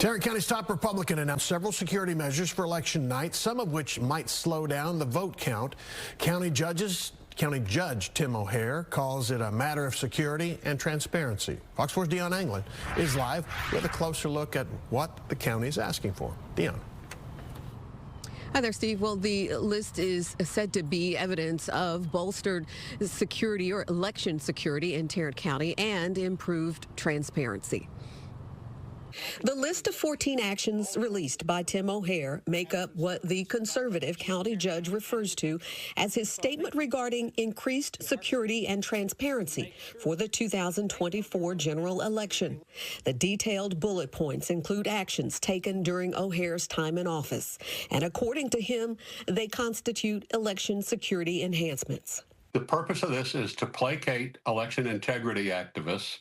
Tarrant County's top Republican announced several security measures for election night, some of which might slow down the vote count. County Judge Tim O'Hare calls it a matter of security and transparency. Fox 4's Dion Anglin is live with a closer look at what the county is asking for. Dion. Hi there, Steve. Well, the list is said to be evidence of bolstered security or election security in Tarrant County and improved transparency. The list of 14 actions released by Tim O'Hare make up what the conservative county judge refers to as his statement regarding increased security and transparency for the 2024 general election. The detailed bullet points include actions taken during O'Hare's time in office, and according to him, they constitute election security enhancements. The purpose of this is to placate election integrity activists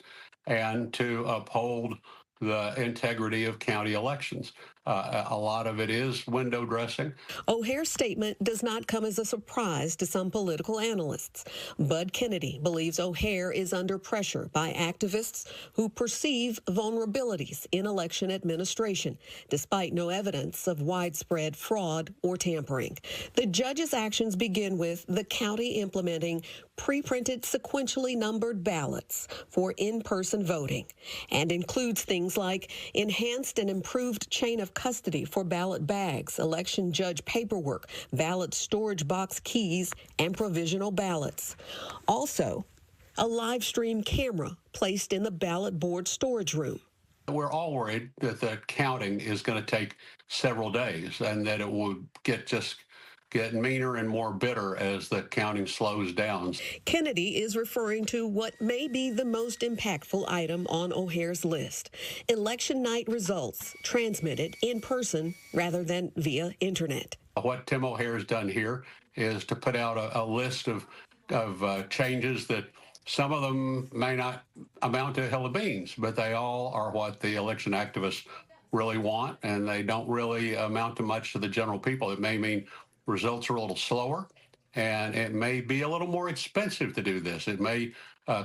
and to uphold the integrity of county elections. A lot of it is window dressing. O'Hare's statement does not come as a surprise to some political analysts. Bud Kennedy believes O'Hare is under pressure by activists who perceive vulnerabilities in election administration, despite no evidence of widespread fraud or tampering. The judge's actions begin with the county implementing pre-printed sequentially numbered ballots for in-person voting and includes things like enhanced and improved chain of custody for ballot bags, election judge paperwork, ballot storage box keys, and provisional ballots. Also, a live stream camera placed in the ballot board storage room. We're all worried that the counting is going to take several days and that it would get meaner and more bitter as the counting slows down. Kennedy is referring to what may be the most impactful item on O'Hare's list: election night results transmitted in person rather than via internet. What Tim O'Hare has done here is to put out a list of changes that some of them may not amount to a hill of beans, but they all are what the election activists really want, and they don't really amount to much to the general people. It may mean results are a little slower, and it may be a little more expensive to do this. It may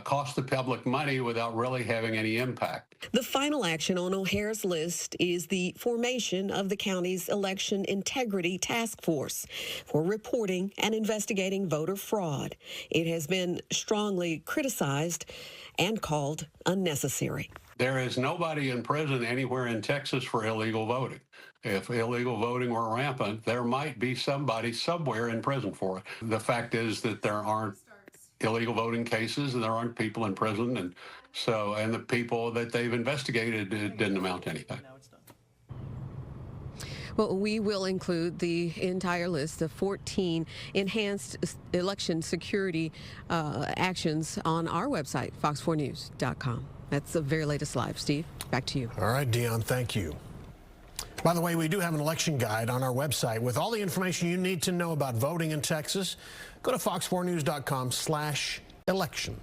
cost the public money without really having any impact. The final action on O'Hare's list is the formation of the county's Election Integrity Task Force for reporting and investigating voter fraud. It has been strongly criticized and called unnecessary. There is nobody in prison anywhere in Texas for illegal voting. If illegal voting were rampant, there might be somebody somewhere in prison for it. The fact is that there aren't illegal voting cases and there aren't people in prison, and the people that they've investigated didn't amount to anything. Well, we will include the entire list of 14 enhanced election security actions on our website, fox4news.com. That's the very latest live. Steve, back to you. All right, Dion, thank you. By the way, we do have an election guide on our website with all the information you need to know about voting in Texas. Go to fox4news.com/election.